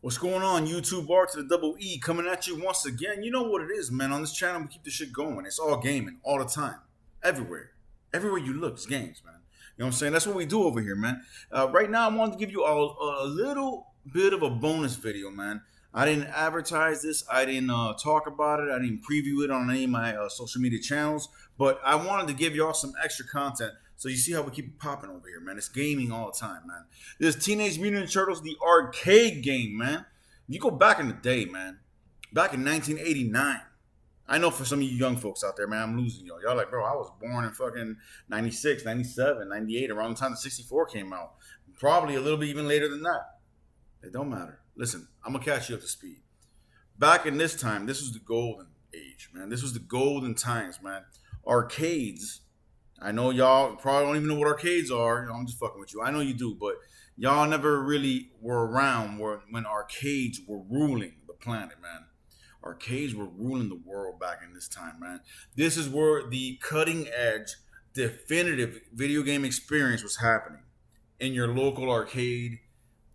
What's going on, YouTube? R to the double E coming at you once again. You know what it is, man. On this channel, we keep this shit going. It's all gaming, all the time, everywhere. Everywhere you look, it's games, man. You know what I'm saying? That's what we do over here, man. Right now, I wanted to give you a little bit of a bonus video, man. I didn't advertise this. I didn't talk about it. I didn't preview it on any of my social media channels. But I wanted to give y'all some extra content. So you see how we keep it popping over here, man. It's gaming all the time, man. This Teenage Mutant Ninja Turtles, the arcade game, man. You go back in the day, man. Back in 1989. I know for some of you young folks out there, man, I'm losing y'all. Y'all like, bro, I was born in fucking 96, 97, 98, around the time the 64 came out. Probably a little bit even later than that. It don't matter. Listen, I'm going to catch you up to speed. Back in this time, this was the golden age, man. This was the golden times, man. Arcades. I know y'all probably don't even know what arcades are. I'm just fucking with you. I know you do, but y'all never really were around when arcades were ruling the planet, man. Arcades were ruling the world back in this time, man. This is where the cutting edge, definitive video game experience was happening. In your local arcade,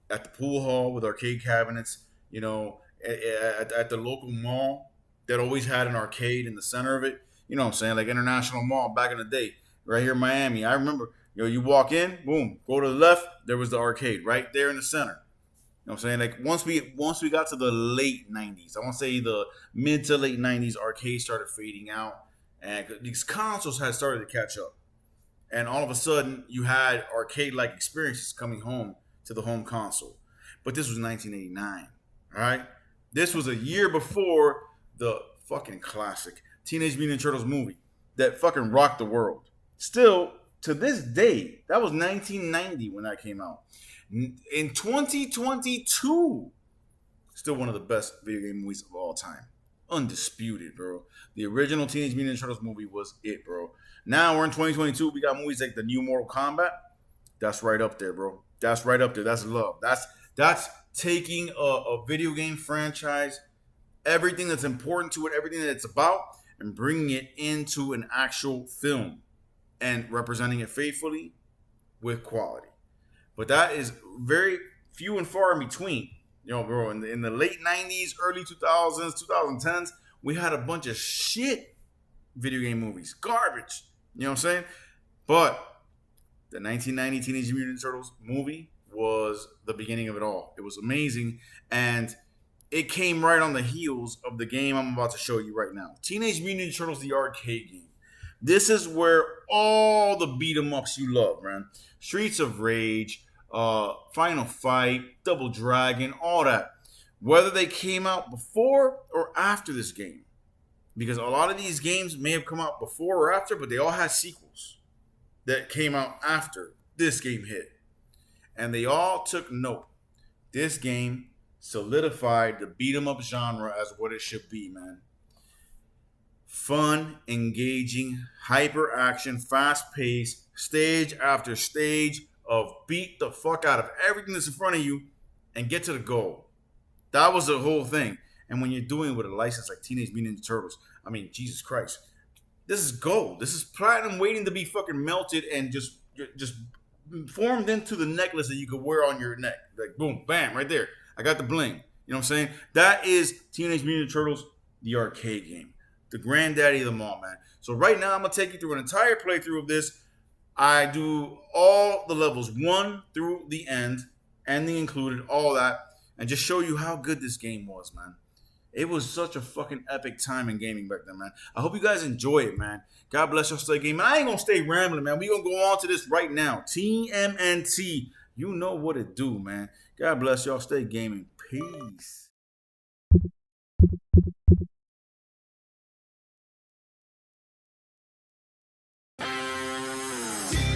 at the pool hall with arcade cabinets, you know, at the local mall that always had an arcade in the center of it. You know what I'm saying? Like International Mall back in the day. Right here in Miami. I remember, you walk in, boom, go to the left, there was the arcade right there in the center. You know what I'm saying? Like once we got to the late 90s, I want to say the mid to late 90s, arcades started fading out and these consoles had started to catch up. And all of a sudden, you had arcade-like experiences coming home to the home console. But this was 1989, all right? This was a year before the fucking classic Teenage Mutant Ninja Turtles movie that fucking rocked the world. Still, to this day, that was 1990 when that came out. In 2022, still one of the best video game movies of all time. Undisputed, bro. The original Teenage Mutant Ninja Turtles movie was it, bro. Now we're in 2022. We got movies like the new Mortal Kombat. That's right up there, bro. That's right up there. That's love. That's taking a video game franchise, everything that's important to it, everything that it's about, and bringing it into an actual film. And representing it faithfully with quality. But that is very few and far in between. You know, bro, in the late 90s, early 2000s, 2010s, we had a bunch of shit video game movies. Garbage. You know what I'm saying? But the 1990 Teenage Mutant Ninja Turtles movie was the beginning of it all. It was amazing. And it came right on the heels of the game I'm about to show you right now. Teenage Mutant Ninja Turtles, the arcade game. This is where all the beat 'em ups you love, man. Streets of Rage, Final Fight, Double Dragon, all that. Whether they came out before or after this game. Because a lot of these games may have come out before or after, but they all had sequels that came out after this game hit. And they all took note. This game solidified the beat 'em up genre as what it should be, man. Fun, engaging, hyper action, fast paced, stage after stage of beat the fuck out of everything that's in front of you and get to the goal. That was the whole thing. And when you're doing it with a license like Teenage Mutant Ninja Turtles, I mean, Jesus Christ, this is gold. This is platinum waiting to be fucking melted and just formed into the necklace that you could wear on your neck. Like, boom, bam, right there. I got the bling. You know what I'm saying? That is Teenage Mutant Ninja Turtles, the arcade game. The granddaddy of them all, man. So right now, I'm going to take you through an entire playthrough of this. I do all the levels 1 through the end, ending included, all that, and just show you how good this game was, man. It was such a fucking epic time in gaming back then, man. I hope you guys enjoy it, man. God bless y'all, stay gaming. I ain't going to stay rambling, man. We going to go on to this right now. TMNT. You know what it do, man. God bless y'all, stay gaming. Peace.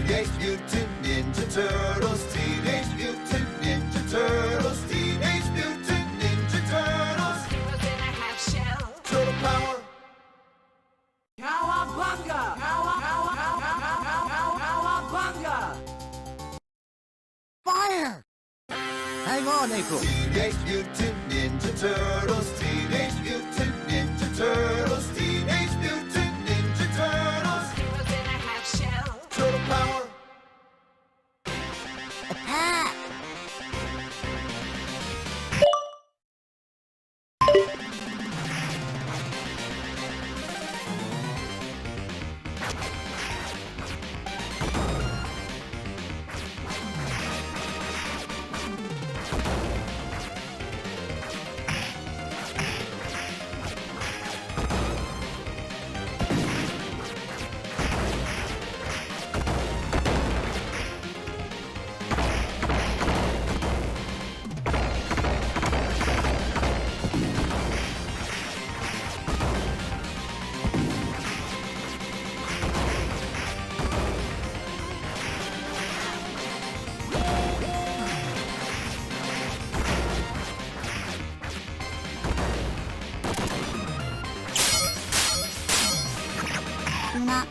Teenage Mutant Ninja Turtles, Teenage Mutant Ninja Turtles, Teenage Mutant Ninja Turtles. Heroes in a half shell. Turtle power. Cowabunga! Cowabunga! Fire! Hang on, April. Teenage Mutant Ninja Turtles, Teenage Mutant Ninja Turtles, Teenage Mutant Ninja Turtles. Heroes in a half shell. Turtle power. Attack!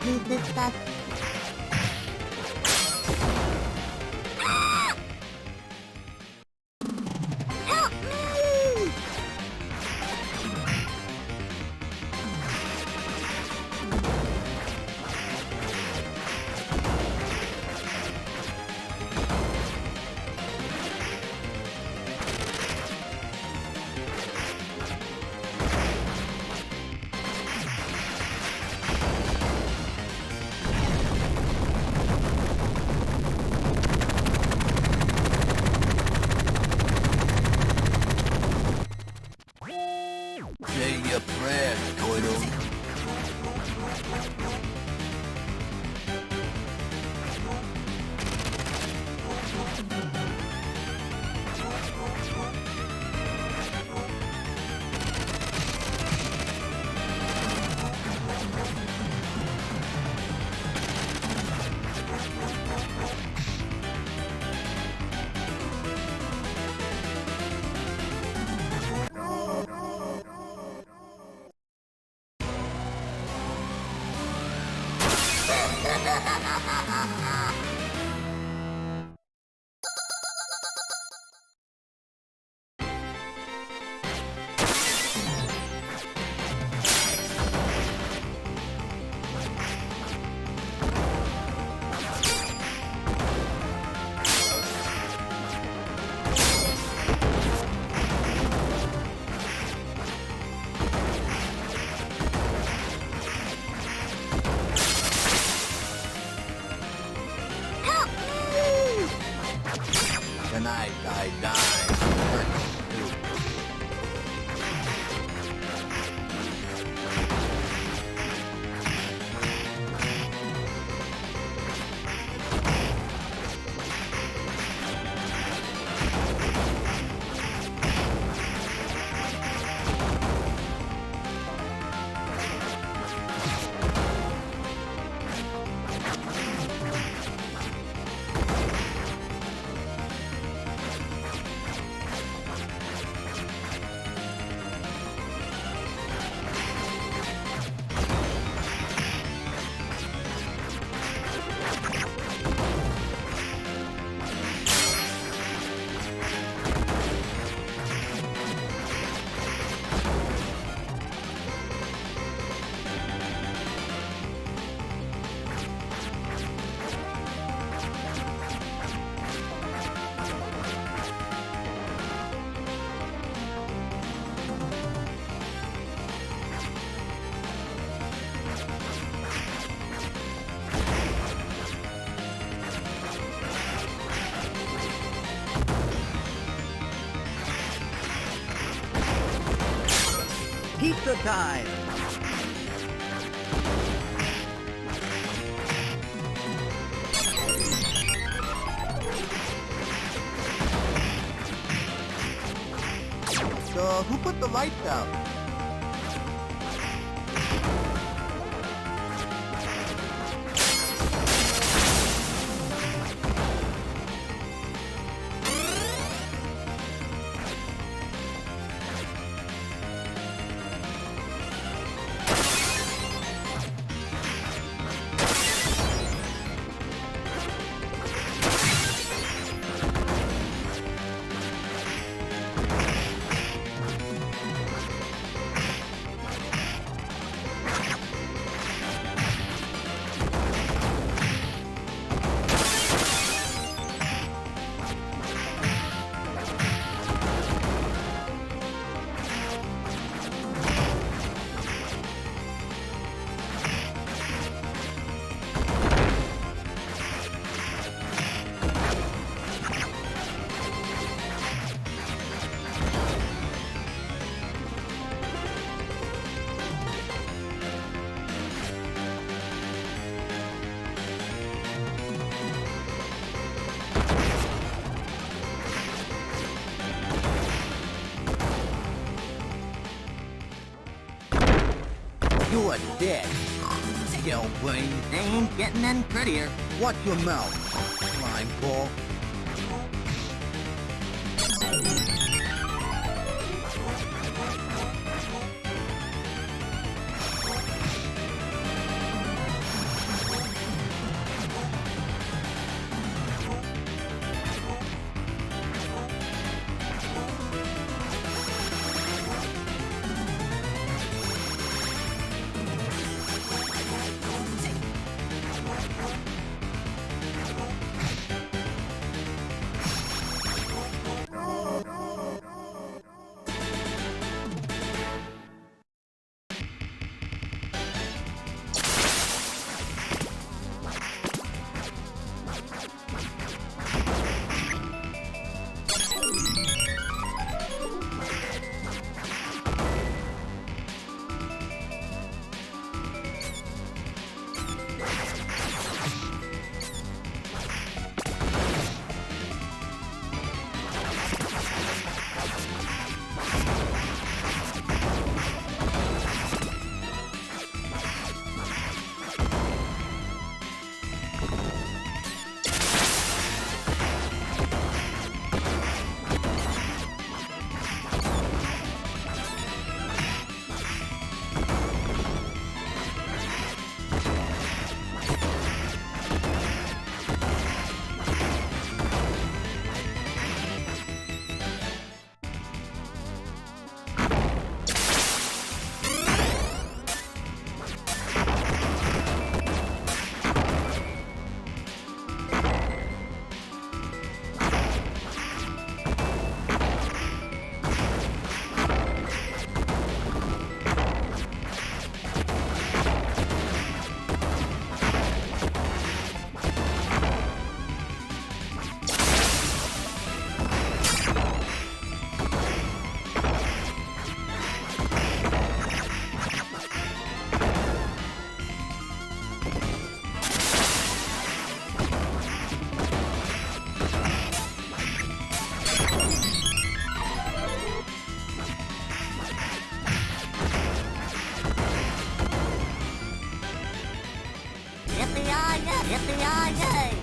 Help me, sister. Help me! Say your prayers, Turtle. Help me! Tonight I die. Pizza time! So, who put the lights out? You are dead. Yo, brain, they ain't getting any prettier. Watch your mouth, slime ball. Yippee-yi-yay!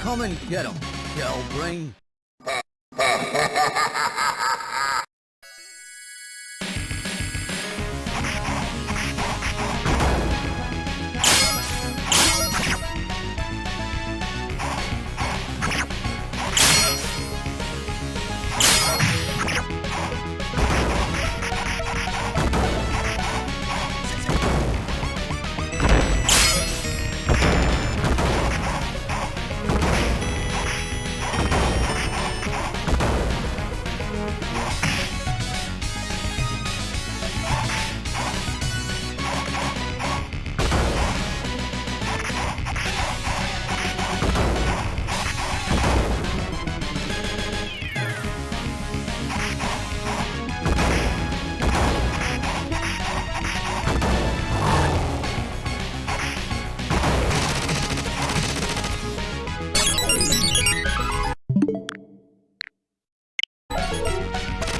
Come and get him, Shell Brain.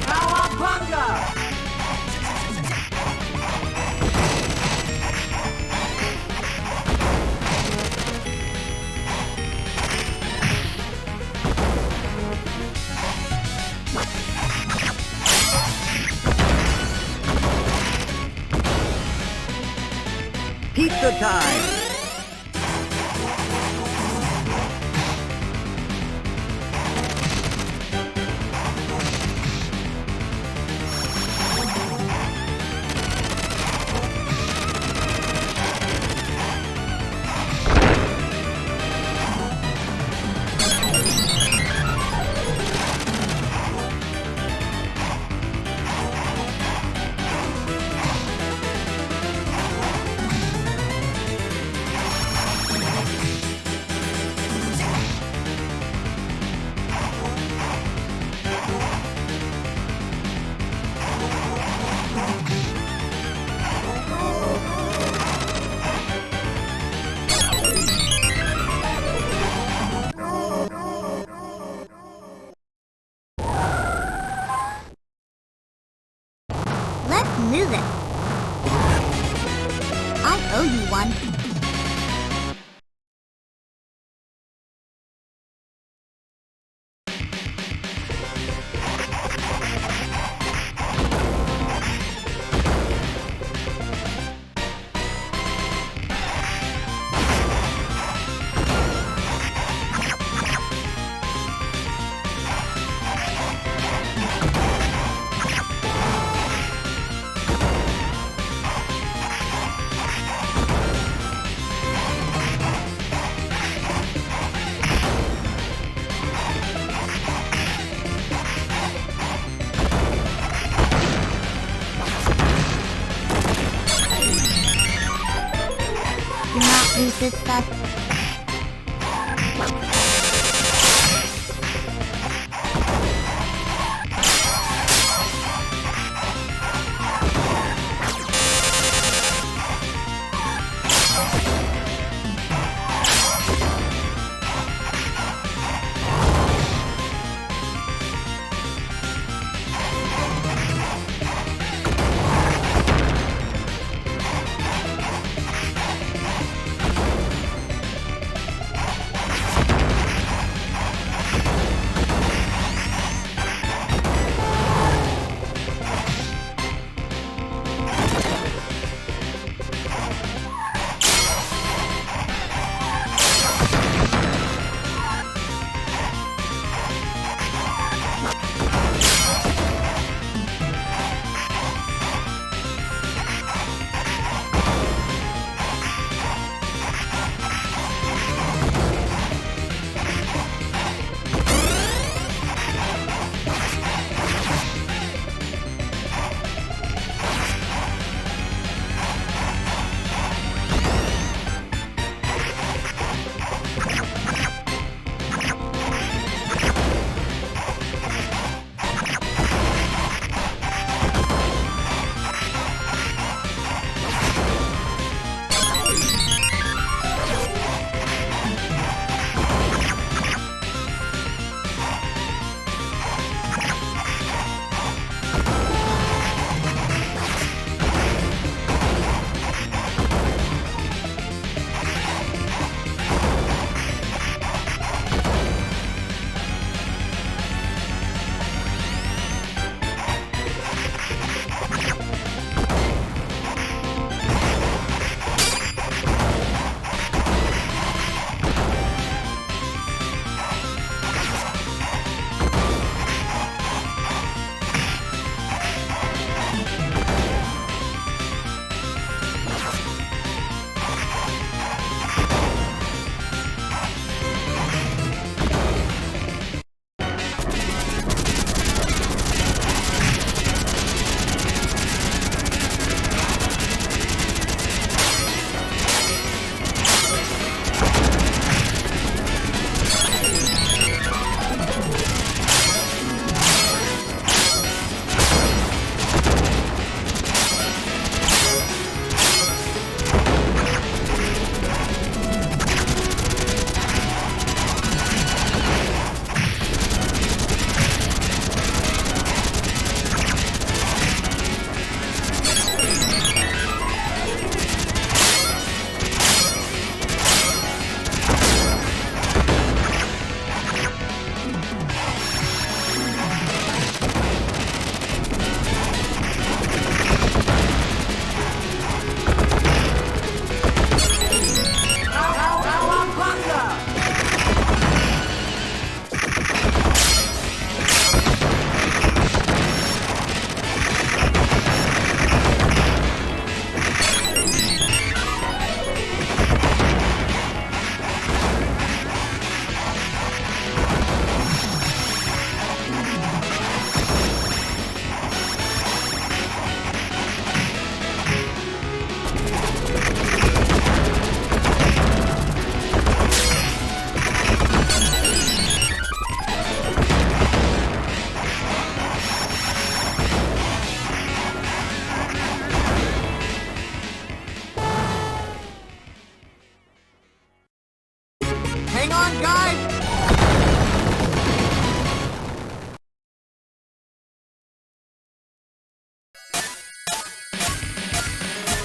Cowabunga! Pizza time! Let's move it. I owe you one. Do not lose this stuff.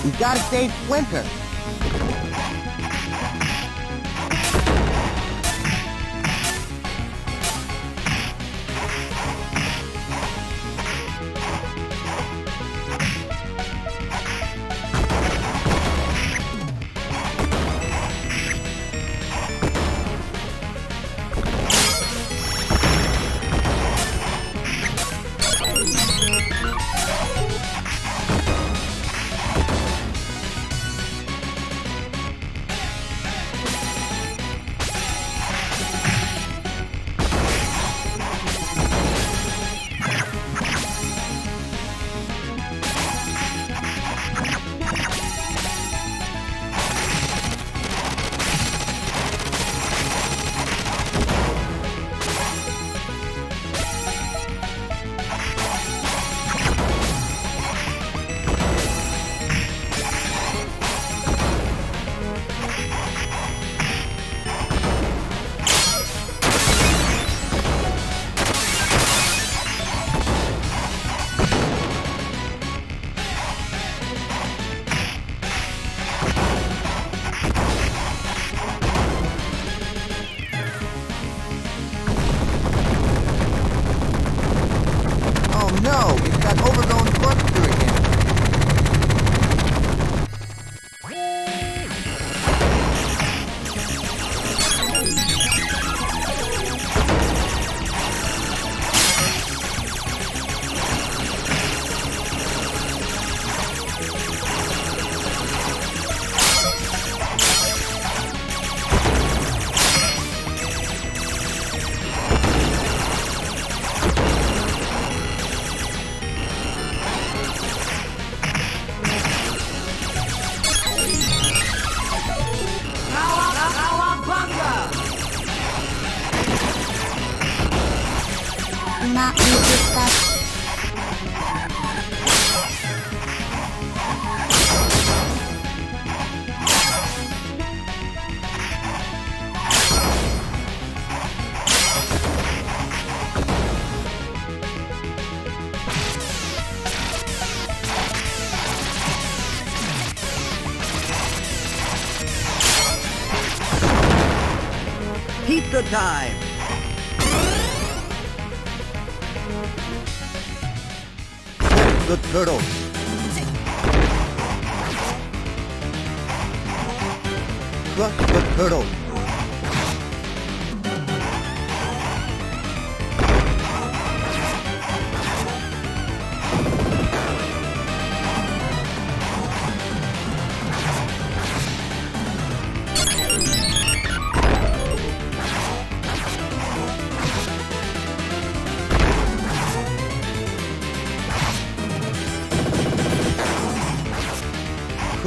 We gotta save Splinter. No, it's that overgrown corkscrew again. Not easy stuff. Pizza time! The turtle. Crush the turtle.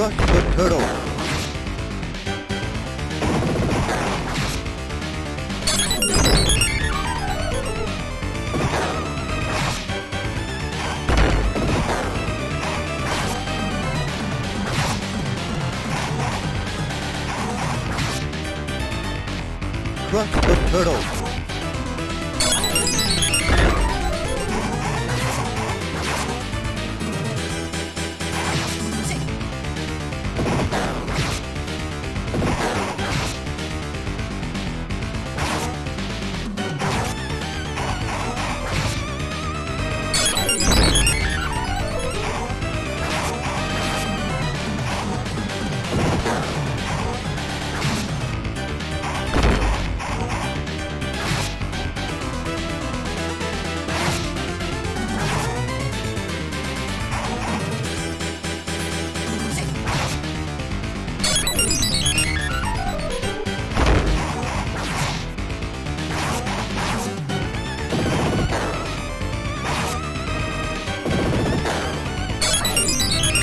Crush the turtle. Crush the turtle.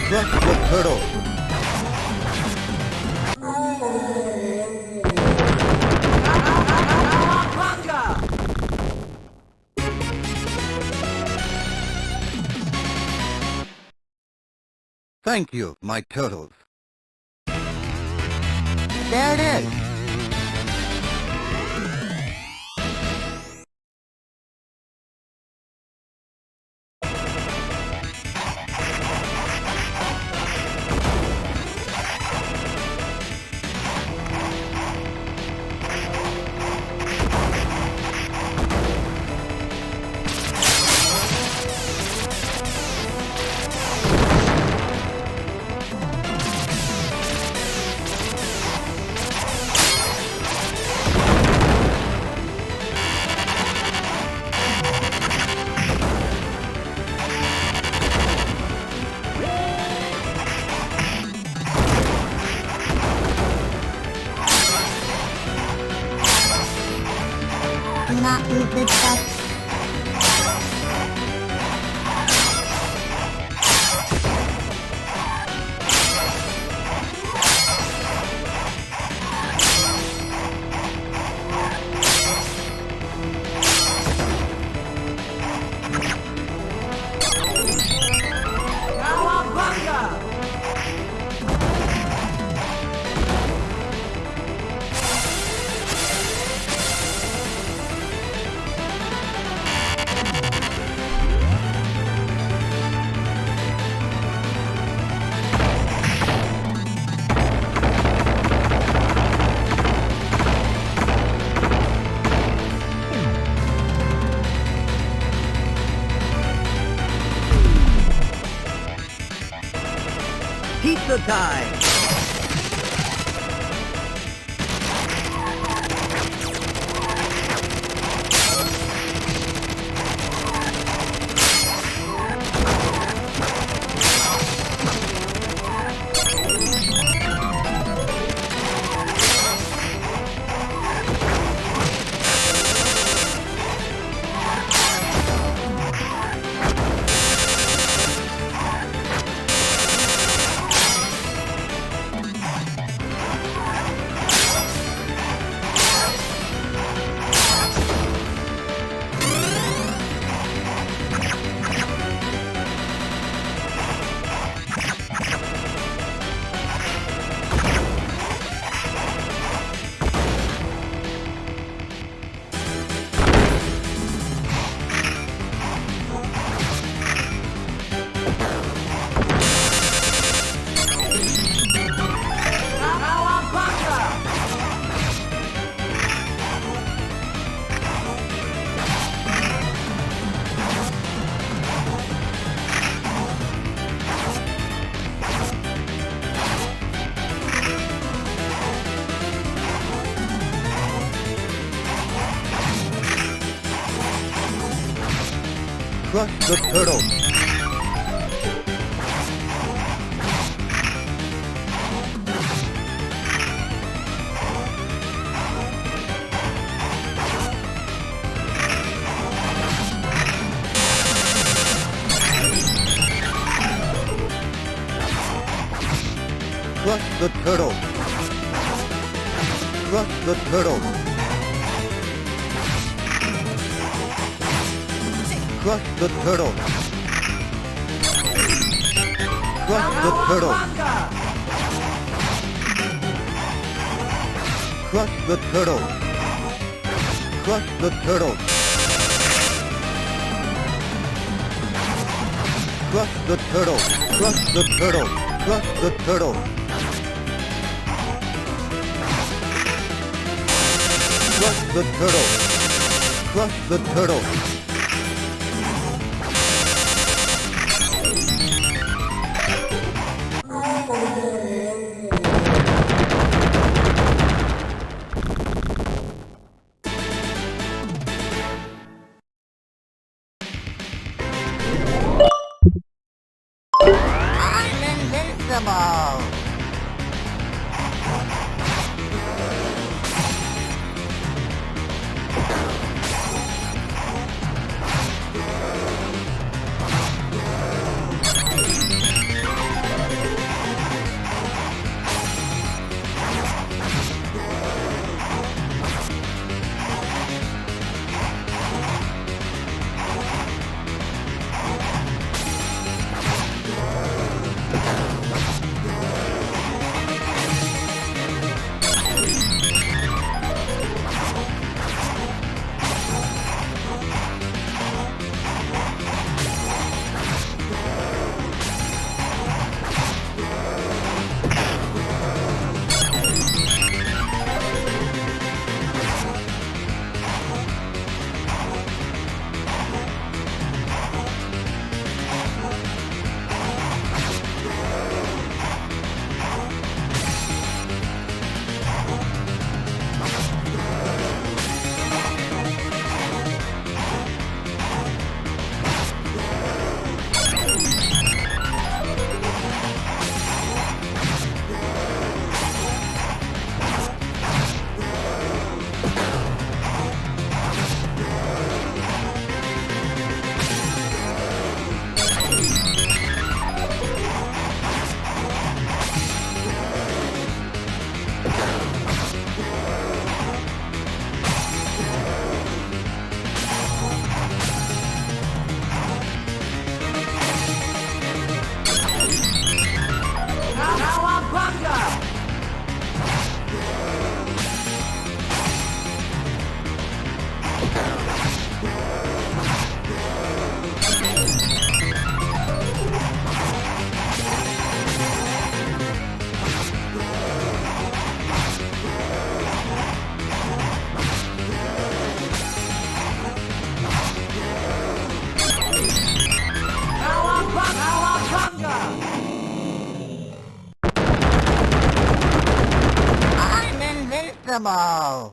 Crush the turtle. Thank you, my turtles. There it is. not use this stuff. Cowabunga! Pizza time! Cowabunga! Crush the turtle. Crush the turtle. Crush the turtle. Crush the turtle. Crush the turtle. Cowabunga! Crush the turtle. Crush the turtle. Crush the turtle. Crush the turtle. Crush the turtle. Crush the turtle. Crush the turtle. I'm invincible! Cowabunga! I'm invincible!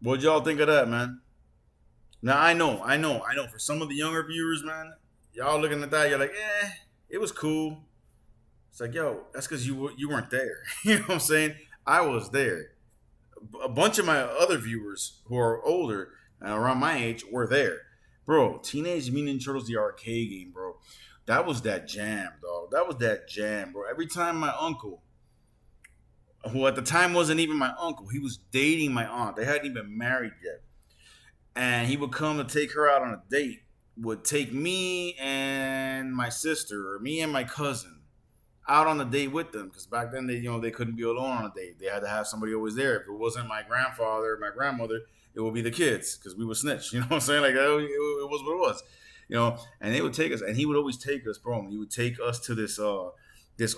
What'd y'all think of that, man? Now I know. For some of the younger viewers, man, y'all looking at that, you're like, it was cool. It's like, yo, that's because you weren't there. You know what I'm saying? I was there. A bunch of my other viewers who are older and around my age were there, bro. Teenage Mutant Ninja Turtles, the arcade game, bro. That was that jam, dog. That was that jam, bro. Every time my uncle, who at the time wasn't even my uncle, he was dating my aunt. They hadn't even married yet, and he would come to take her out on a date. Would take me and my sister, or me and my cousin, out on a date with them, because back then they couldn't be alone on a date. They had to have somebody always there. If it wasn't my grandfather or my grandmother, it would be the kids, because we would snitch. You know what I'm saying? Like, it was what it was. And they would take us, and he would always take us, bro. He would take us to this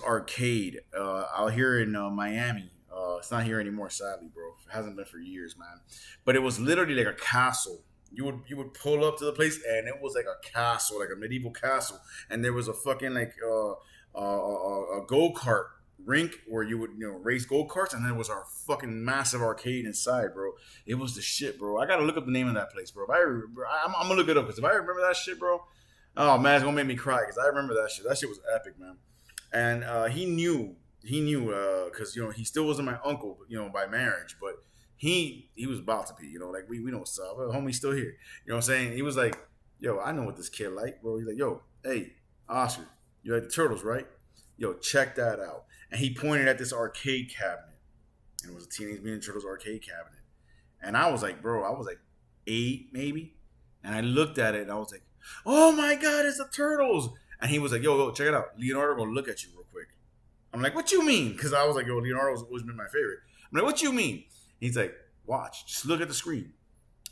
arcade out here in Miami. It's not here anymore, sadly, bro. It hasn't been for years, man. But it was literally like a castle. You would pull up to the place, and it was like a castle, like a medieval castle, and there was a fucking like a go kart rink where you would race go karts, and then there was our fucking massive arcade inside, bro. It was the shit, bro. I gotta look up the name of that place, bro. I'm gonna look it up, because if I remember that shit, bro, oh man, it's gonna make me cry, because I remember that shit. That shit was epic, man. And he knew because he still wasn't my uncle, by marriage, but he was about to be, like we don't stop. Well, homie's still here. You know what I'm saying? He was like, yo, I know what this kid like, bro. He's like, yo, hey, Oscar, you like the Turtles, right? yo, check that out. And he pointed at this arcade cabinet. And it was a Teenage Mutant Turtles arcade cabinet. And I was like, bro, I was like 8 maybe. And I looked at it and I was like, oh my God, it's the Turtles. And he was like, yo, check it out. Leonardo gonna look at you real quick. I'm like, what you mean? Because I was like, yo, Leonardo's always been my favorite. I'm like, what you mean? He's like, watch, just look at the screen.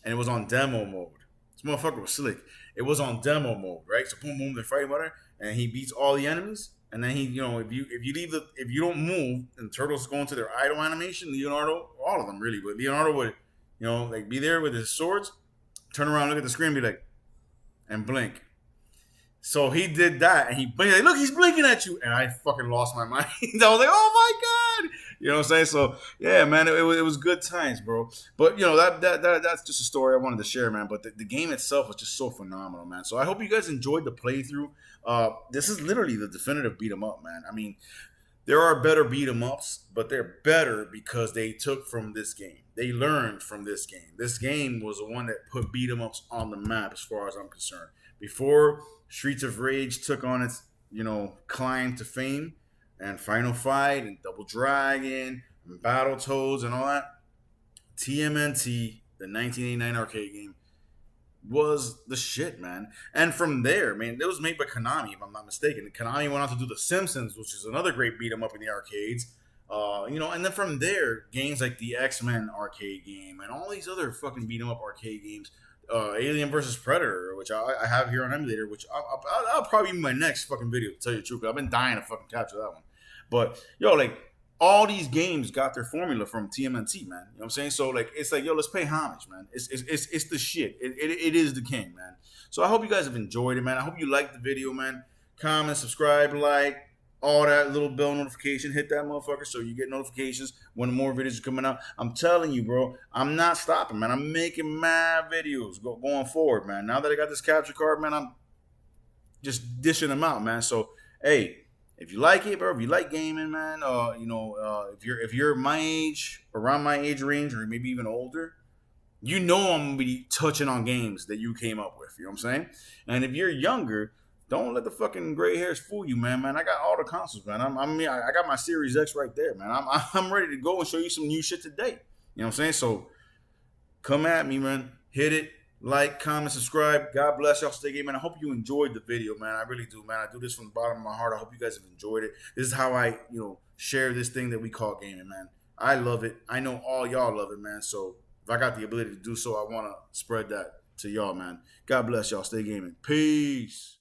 And it was on demo mode. This motherfucker was slick. It was on demo mode, right? So boom, boom, they're fighting with her, and he beats all the enemies. And then he, if you don't move, and the turtles go into their idle animation, Leonardo, all of them really, but Leonardo would, like be there with his swords, turn around, look at the screen, be like, and blink. So he did that, and he blinked. Like, look, he's blinking at you, and I fucking lost my mind. I was like, oh my God, you know what I'm saying? So yeah, man, it was good times, bro. But that's just a story I wanted to share, man. But the game itself was just so phenomenal, man. So I hope you guys enjoyed the playthrough. This is literally the definitive beat 'em up, man. I mean, there are better beat 'em ups, but they're better because they took from this game. They learned from this game. This game was the one that put beat 'em ups on the map, as far as I'm concerned. Before Streets of Rage took on its, climb to fame, and Final Fight and Double Dragon and Battletoads and all that, TMNT, the 1989 arcade game, was the shit, man. And from there, man, it was made by Konami, if I'm not mistaken. Konami went on to do The Simpsons, which is another great beat 'em up in the arcades. And then from there, games like the X-Men arcade game and all these other fucking beat 'em up arcade games, Alien versus Predator, which I have here on emulator, which I'll probably be my next fucking video, to tell you the truth. I've been dying to fucking capture that one. But all these games got their formula from TMNT, man. You know what I'm saying? So it's like, let's pay homage, man. It's the shit. It is the king, man. So I hope you guys have enjoyed it, man. I hope you liked the video, man. Comment, subscribe, like, all that little bell notification. Hit that motherfucker so you get notifications when more videos are coming out. I'm telling you, bro, I'm not stopping, man. I'm making mad videos going forward, man. Now that I got this capture card, man, I'm just dishing them out, man. So, hey, if you like it, bro, if you like gaming, man, if you're my age, around my age range, or maybe even older, I'm gonna be touching on games that you came up with. You know what I'm saying? And if you're younger, don't let the fucking gray hairs fool you, man. I got all the consoles, man. I got my Series X right there, man. I'm ready to go and show you some new shit today. You know what I'm saying? So come at me, man. Hit it. Like, comment, subscribe. God bless y'all. Stay gaming. I hope you enjoyed the video, man. I really do, man. I do this from the bottom of my heart. I hope you guys have enjoyed it. This is how I, share this thing that we call gaming, man. I love it. I know all y'all love it, man. So if I got the ability to do so, I want to spread that to y'all, man. God bless y'all. Stay gaming. Peace.